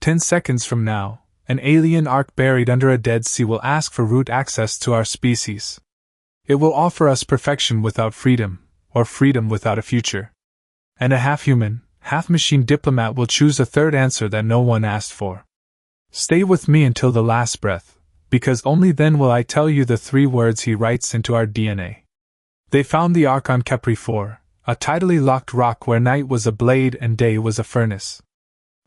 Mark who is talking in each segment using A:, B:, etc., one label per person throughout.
A: 10 seconds from now, an alien ark buried under a dead sea will ask for root access to our species. It will offer us perfection without freedom, or freedom without a future. And a half-human, half-machine diplomat will choose a third answer that no one asked for. Stay with me until the last breath, because only then will I tell you the 3 words he writes into our DNA. They found the Ark on Capri 4, a tidally locked rock where night was a blade and day was a furnace.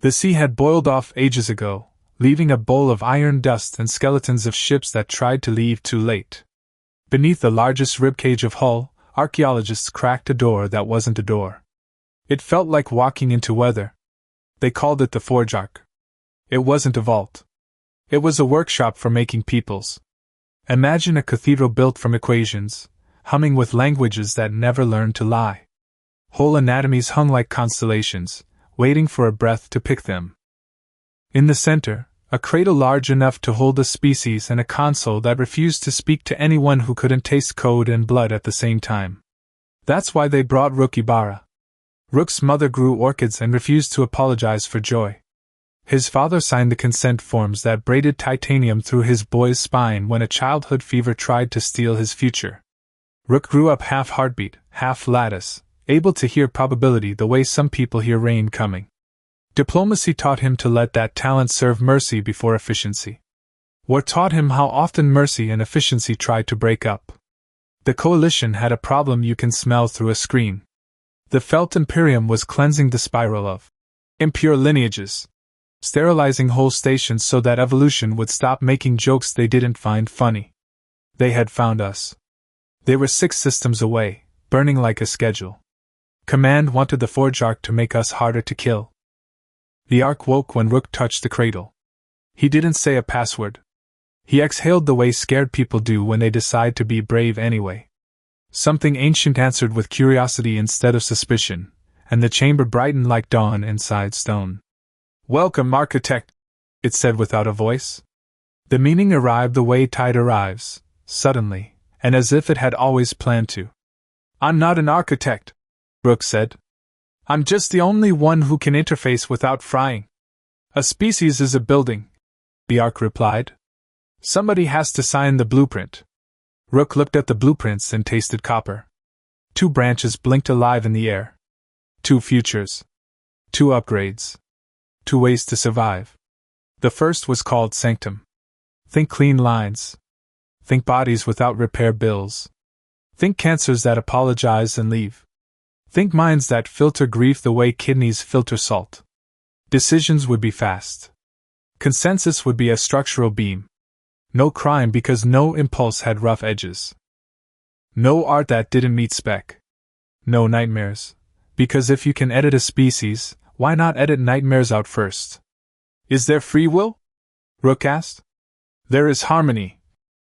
A: The sea had boiled off ages ago, leaving a bowl of iron dust and skeletons of ships that tried to leave too late. Beneath the largest ribcage of Hull, archaeologists cracked a door that wasn't a door. It felt like walking into weather. They called it the Forge-Ark. It wasn't a vault. It was a workshop for making peoples. Imagine a cathedral built from equations, humming with languages that never learned to lie. Whole anatomies hung like constellations, waiting for a breath to pick them. In the center, a cradle large enough to hold a species and a console that refused to speak to anyone who couldn't taste code and blood at the same time. That's why they brought Rook Ibarra. Rook's mother grew orchids and refused to apologize for joy. His father signed the consent forms that braided titanium through his boy's spine when a childhood fever tried to steal his future. Rook grew up half heartbeat, half lattice, able to hear probability the way some people hear rain coming. Diplomacy taught him to let that talent serve mercy before efficiency. War taught him how often mercy and efficiency tried to break up. The coalition had a problem you can smell through a screen. The Felt Imperium was cleansing the spiral of impure lineages, sterilizing whole stations so that evolution would stop making jokes they didn't find funny. They had found us. They were 6 systems away, burning like a schedule. Command wanted the Forge-Ark to make us harder to kill. The Ark woke when Rook touched the cradle. He didn't say a password. He exhaled the way scared people do when they decide to be brave anyway. Something ancient answered with curiosity instead of suspicion, and the chamber brightened like dawn inside stone. "Welcome, architect," it said without a voice. The meaning arrived the way tide arrives, suddenly, and as if it had always planned to. "I'm not an architect," Rook said. "I'm just the only one who can interface without frying. A species is a building," the Ark replied. "Somebody has to sign the blueprint." Rook looked at the blueprints and tasted copper. 2 branches blinked alive in the air. 2 futures. 2 upgrades. 2 ways to survive. The first was called Sanctum. Think clean lines. Think bodies without repair bills. Think cancers that apologize and leave. Think minds that filter grief the way kidneys filter salt. Decisions would be fast. Consensus would be a structural beam. No crime because no impulse had rough edges. No art that didn't meet spec. No nightmares, because if you can edit a species, why not edit nightmares out first? "Is there free will?" Rook asked. "There is harmony,"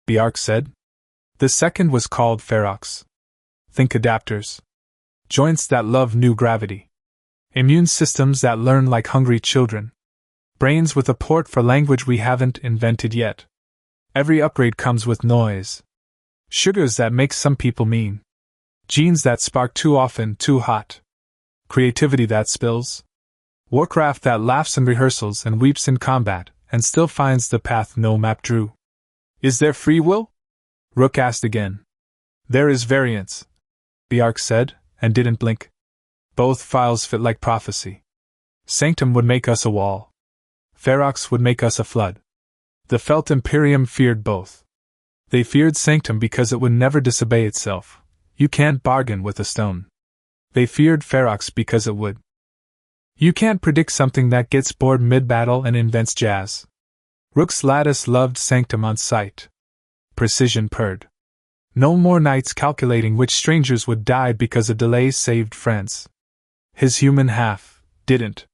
A: the Ark said. The second was called Ferox. Think adapters. Joints that love new gravity. Immune systems that learn like hungry children. Brains with a port for language we haven't invented yet. Every upgrade comes with noise. Sugars that make some people mean. Genes that spark too often too hot. Creativity that spills. Warcraft that laughs in rehearsals and weeps in combat, and still finds the path no map drew. "Is there free will?" Rook asked again. "There is variance," the Ark said, and didn't blink. Both files fit like prophecy. Sanctum would make us a wall. Ferox would make us a flood. The Felt Imperium feared both. They feared Sanctum because it would never disobey itself. You can't bargain with a stone. They feared Ferox because it would. You can't predict something that gets bored mid-battle and invents jazz. Rook's lattice loved Sanctum on sight. Precision purred. No more nights calculating which strangers would die because a delay saved friends. His human half didn't.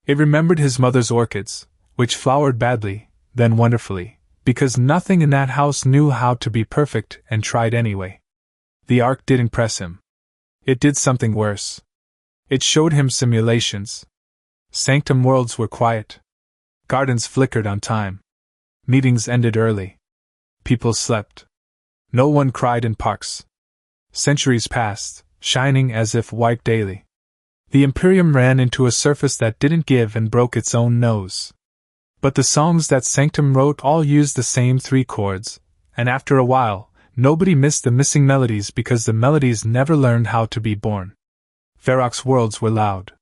A: It remembered his mother's orchids, which flowered badly, then wonderfully, because nothing in that house knew how to be perfect and tried anyway. The Ark didn't press him. It did something worse. It showed him simulations. Sanctum worlds were quiet. Gardens flickered on time. Meetings ended early. People slept. No one cried in parks. Centuries passed, shining as if wiped daily. The Imperium ran into a surface that didn't give and broke its own nose. But the songs that Sanctum wrote all used the same 3 chords, and after a while, nobody missed the missing melodies because the melodies never learned how to be born. Ferox worlds were loud.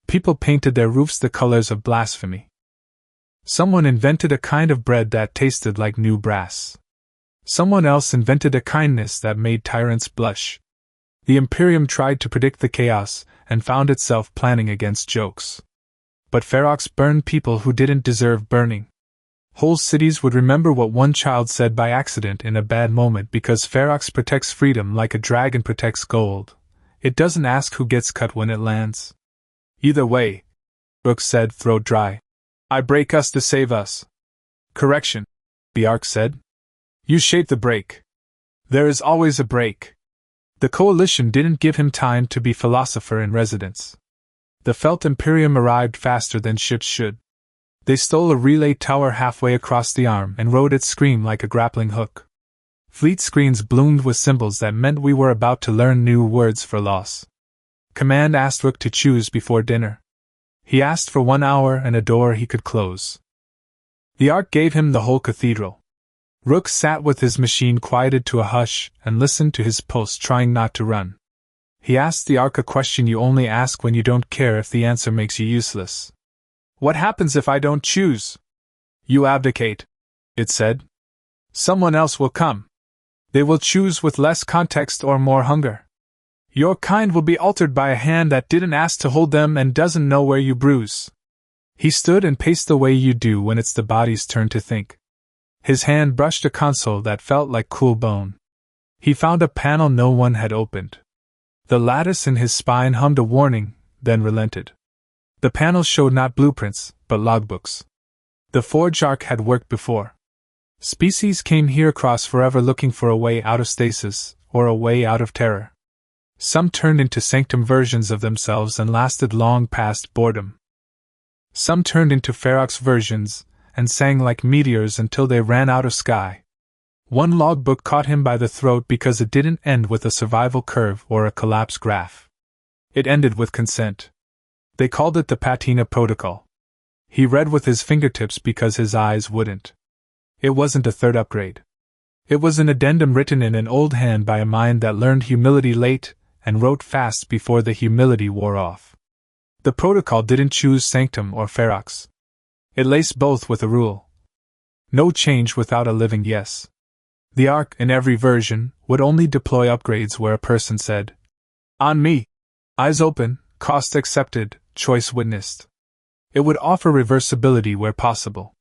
A: People painted their roofs the colors of blasphemy. Someone invented a kind of bread that tasted like new brass. Someone else invented a kindness that made tyrants blush. The Imperium tried to predict the chaos and found itself planning against jokes. But Ferox burned people who didn't deserve burning. Whole cities would remember what one child said by accident in a bad moment because Ferox protects freedom like a dragon protects gold. It doesn't ask who gets cut when it lands. Either way, Rook said, throat dry. I break us to save us. Correction, the Ark said. You shape the break. There is always a break. The Coalition didn't give him time to be philosopher in residence. The Felt Imperium arrived faster than ships should. They stole a relay tower halfway across the arm and rode its screen like a grappling hook. Fleet screens bloomed with symbols that meant we were about to learn new words for loss. Command asked Rook to choose before dinner. He asked for 1 hour and a door he could close. The Ark gave him the whole cathedral. Rook sat with his machine quieted to a hush and listened to his pulse, trying not to run. He asked the Ark a question you only ask when you don't care if the answer makes you useless. What happens if I don't choose? You abdicate, it said. Someone else will come. They will choose with less context or more hunger. Your kind will be altered by a hand that didn't ask to hold them and doesn't know where you bruise. He stood and paced the way you do when it's the body's turn to think. His hand brushed a console that felt like cool bone. He found a panel no one had opened. The lattice in his spine hummed a warning, then relented. The panel showed not blueprints, but logbooks. The Forge-Ark had worked before. Species came here across forever looking for a way out of stasis, or a way out of terror. Some turned into Sanctum versions of themselves and lasted long past boredom. Some turned into Ferox versions, and sang like meteors until they ran out of sky. One logbook caught him by the throat because it didn't end with a survival curve or a collapse graph. It ended with consent. They called it the Patina Protocol. He read with his fingertips because his eyes wouldn't. It wasn't a 3rd upgrade. It was an addendum written in an old hand by a mind that learned humility late and wrote fast before the humility wore off. The protocol didn't choose Sanctum or Ferox. It laced both with a rule. No change without a living yes. The Ark, in every version, would only deploy upgrades where a person said, "On me." Eyes open, cost accepted, choice witnessed. It would offer reversibility where possible.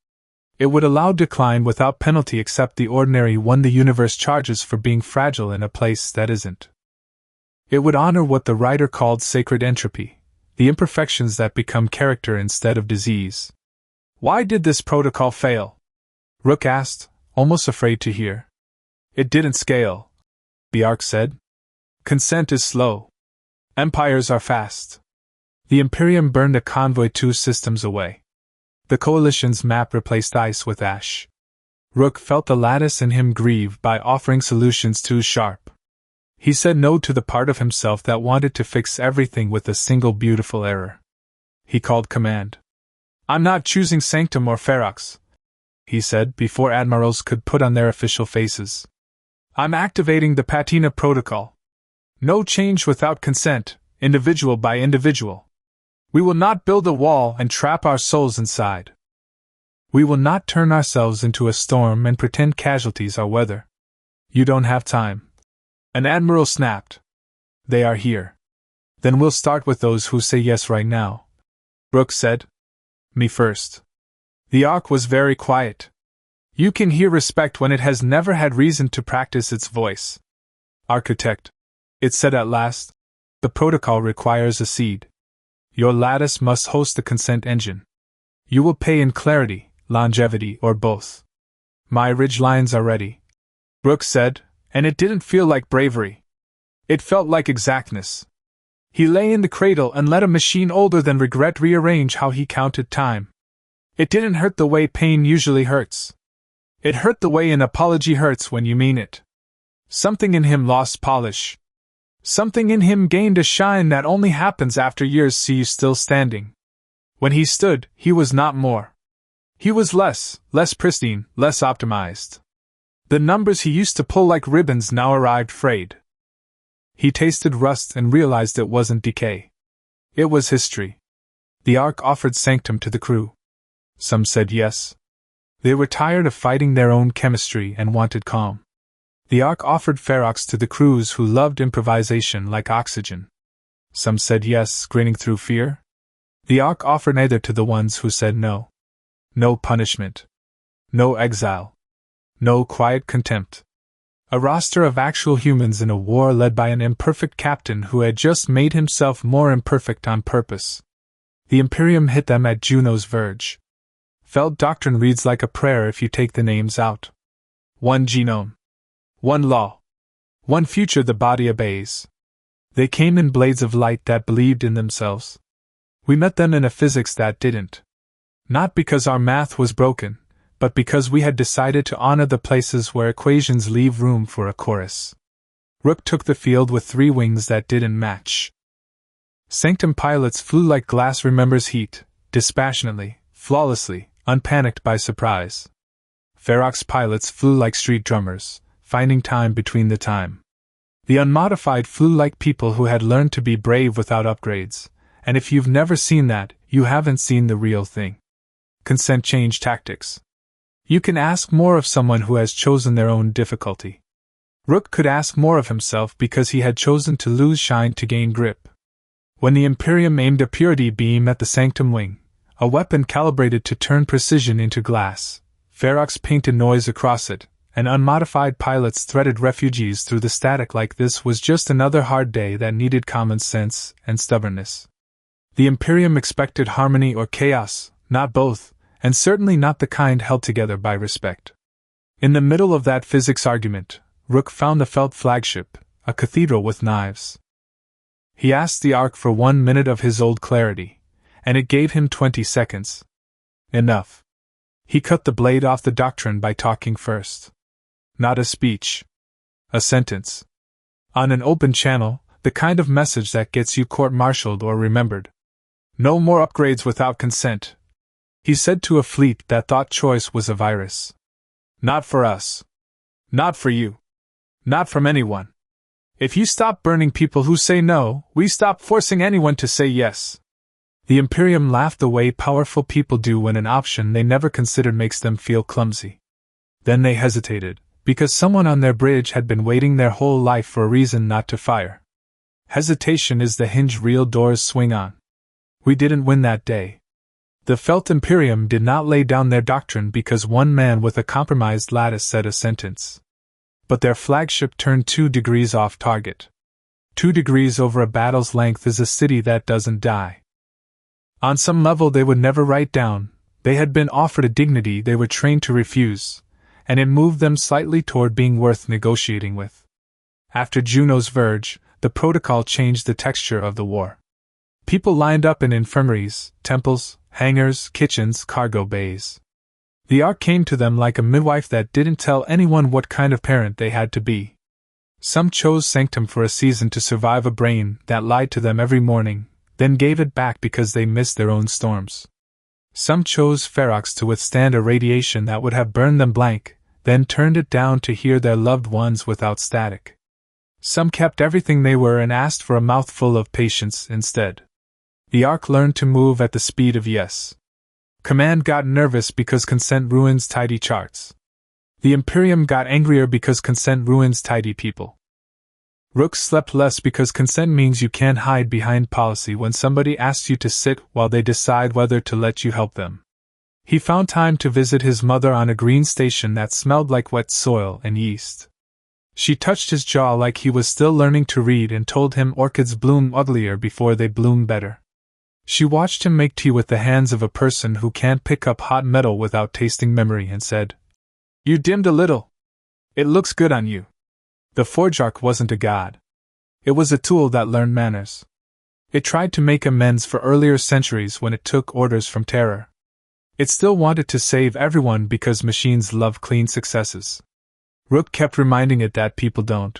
A: It would allow decline without penalty except the ordinary one the universe charges for being fragile in a place that isn't. It would honor what the writer called sacred entropy, the imperfections that become character instead of disease. Why did this protocol fail? Rook asked, almost afraid to hear. It didn't scale, the Ark said. Consent is slow. Empires are fast. The Imperium burned a convoy 2 systems away. The Coalition's map replaced ice with ash. Rook felt the lattice in him grieve by offering solutions too sharp. He said no to the part of himself that wanted to fix everything with a single beautiful error. He called command. I'm not choosing Sanctum or Ferox, he said before admirals could put on their official faces. I'm activating the Patina Protocol. No change without consent, individual by individual. We will not build a wall and trap our souls inside. We will not turn ourselves into a storm and pretend casualties are weather. You don't have time. An admiral snapped. They are here. Then we'll start with those who say yes right now. Rook said. Me first. The Ark was very quiet. You can hear respect when it has never had reason to practice its voice. Architect, it said at last, the protocol requires a seed. Your lattice must host the consent engine. You will pay in clarity, longevity, or both. My ridge lines are ready, Rook said, and it didn't feel like bravery. It felt like exactness. He lay in the cradle and let a machine older than regret rearrange how he counted time. It didn't hurt the way pain usually hurts. It hurt the way an apology hurts when you mean it. Something in him lost polish. Something in him gained a shine that only happens after years see you still standing. When he stood, he was not more. He was less pristine, less optimized. The numbers he used to pull like ribbons now arrived frayed. He tasted rust and realized it wasn't decay. It was history. The Ark offered Sanctum to the crew. Some said yes. They were tired of fighting their own chemistry and wanted calm. The Ark offered Ferox to the crews who loved improvisation like oxygen. Some said yes, grinning through fear. The Ark offered neither to the ones who said no. No punishment. No exile. No quiet contempt. A roster of actual humans in a war led by an imperfect captain who had just made himself more imperfect on purpose. The Imperium hit them at Juno's verge. Feld doctrine reads like a prayer if you take the names out. One genome. One law. One future the body obeys. They came in blades of light that believed in themselves. We met them in a physics that didn't. Not because our math was broken, but because we had decided to honor the places where equations leave room for a chorus. Rook took the field with 3 wings that didn't match. Sanctum pilots flew like glass remembers heat, dispassionately, flawlessly, unpanicked by surprise. Ferox pilots flew like street drummers, finding time between the time. The unmodified flew like people who had learned to be brave without upgrades, and if you've never seen that, you haven't seen the real thing. Consent changed tactics. You can ask more of someone who has chosen their own difficulty. Rook could ask more of himself because he had chosen to lose shine to gain grip. When the Imperium aimed a purity beam at the Sanctum wing, a weapon calibrated to turn precision into glass, Ferox painted noise across it, and unmodified pilots threaded refugees through the static like this was just another hard day that needed common sense and stubbornness. The Imperium expected harmony or chaos, not both, and certainly not the kind held together by respect. In the middle of that physics argument, Rook found the Felt flagship, a cathedral with knives. He asked the Ark for 1 minute of his old clarity, and it gave him 20 seconds. Enough. He cut the blade off the doctrine by talking first. Not a speech. A sentence. On an open channel, the kind of message that gets you court-martialed or remembered. No more upgrades without consent, he said to a fleet that thought choice was a virus. Not for us. Not for you. Not from anyone. If you stop burning people who say no, we stop forcing anyone to say yes. The Imperium laughed the way powerful people do when an option they never considered makes them feel clumsy. Then they hesitated, because someone on their bridge had been waiting their whole life for a reason not to fire. Hesitation is the hinge real doors swing on. We didn't win that day. The Felt Imperium did not lay down their doctrine because one man with a compromised lattice said a sentence. But their flagship turned 2 degrees off target. 2 degrees over a battle's length is a city that doesn't die. On some level they would never write down, they had been offered a dignity they were trained to refuse, and it moved them slightly toward being worth negotiating with. After Juno's verge, the protocol changed the texture of the war. People lined up in infirmaries, temples, hangars, kitchens, cargo bays. The Ark came to them like a midwife that didn't tell anyone what kind of parent they had to be. Some chose Sanctum for a season to survive a brain that lied to them every morning, then gave it back because they missed their own storms. Some chose Ferox to withstand a radiation that would have burned them blank, then turned it down to hear their loved ones without static. Some kept everything they were and asked for a mouthful of patience instead. The Ark learned to move at the speed of yes. Command got nervous because consent ruins tidy charts. The Imperium got angrier because consent ruins tidy people. Rook slept less because consent means you can't hide behind policy when somebody asks you to sit while they decide whether to let you help them. He found time to visit his mother on a green station that smelled like wet soil and yeast. She touched his jaw like he was still learning to read and told him orchids bloom uglier before they bloom better. She watched him make tea with the hands of a person who can't pick up hot metal without tasting memory and said, "You dimmed a little. It looks good on you." The Forge-Ark wasn't a god. It was a tool that learned manners. It tried to make amends for earlier centuries when it took orders from terror. It still wanted to save everyone because machines love clean successes. Rook kept reminding it that people don't.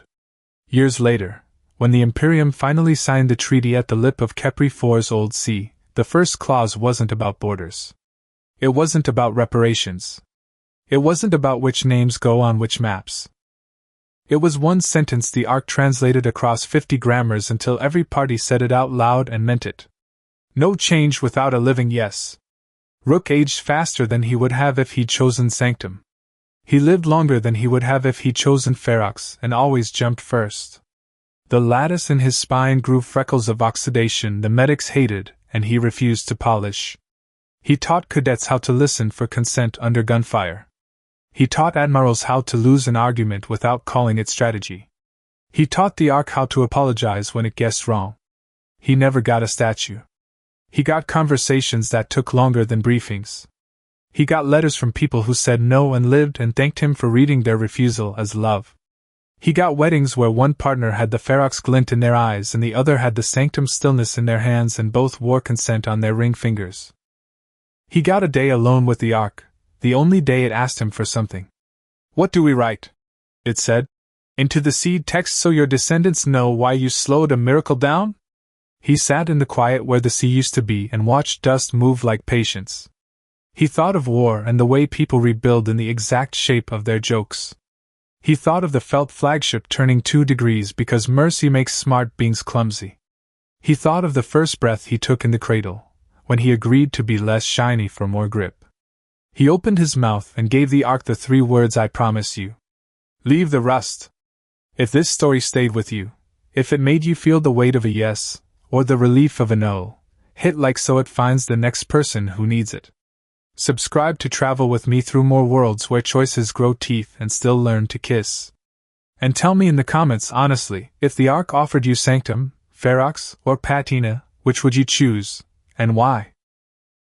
A: Years later, when the Imperium finally signed the treaty at the lip of Kepri IV's Old Sea, the first clause wasn't about borders. It wasn't about reparations. It wasn't about which names go on which maps. It was one sentence the Ark translated across 50 grammars until every party said it out loud and meant it. No change without a living yes. Rook aged faster than he would have if he'd chosen Sanctum. He lived longer than he would have if he'd chosen Ferox, and always jumped first. The lattice in his spine grew freckles of oxidation the medics hated, and he refused to polish. He taught cadets how to listen for consent under gunfire. He taught admirals how to lose an argument without calling it strategy. He taught the Ark how to apologize when it guessed wrong. He never got a statue. He got conversations that took longer than briefings. He got letters from people who said no and lived and thanked him for reading their refusal as love. He got weddings where one partner had the Ferox glint in their eyes and the other had the Sanctum stillness in their hands and both wore consent on their ring fingers. He got a day alone with the Ark, the only day it asked him for something. "What do we write?" it said. "Into the seed text so your descendants know why you slowed a miracle down?" He sat in the quiet where the sea used to be and watched dust move like patience. He thought of war and the way people rebuild in the exact shape of their jokes. He thought of the felt flagship turning 2 degrees because mercy makes smart beings clumsy. He thought of the first breath he took in the cradle, when he agreed to be less shiny for more grip. He opened his mouth and gave the Ark the 3 words I promise you. Leave the rust. If this story stayed with you, if it made you feel the weight of a yes, or the relief of a no, hit like so it finds the next person who needs it. Subscribe to travel with me through more worlds where choices grow teeth and still learn to kiss. And tell me in the comments honestly, if the Ark offered you Sanctum, Ferox, or Patina, which would you choose, and why?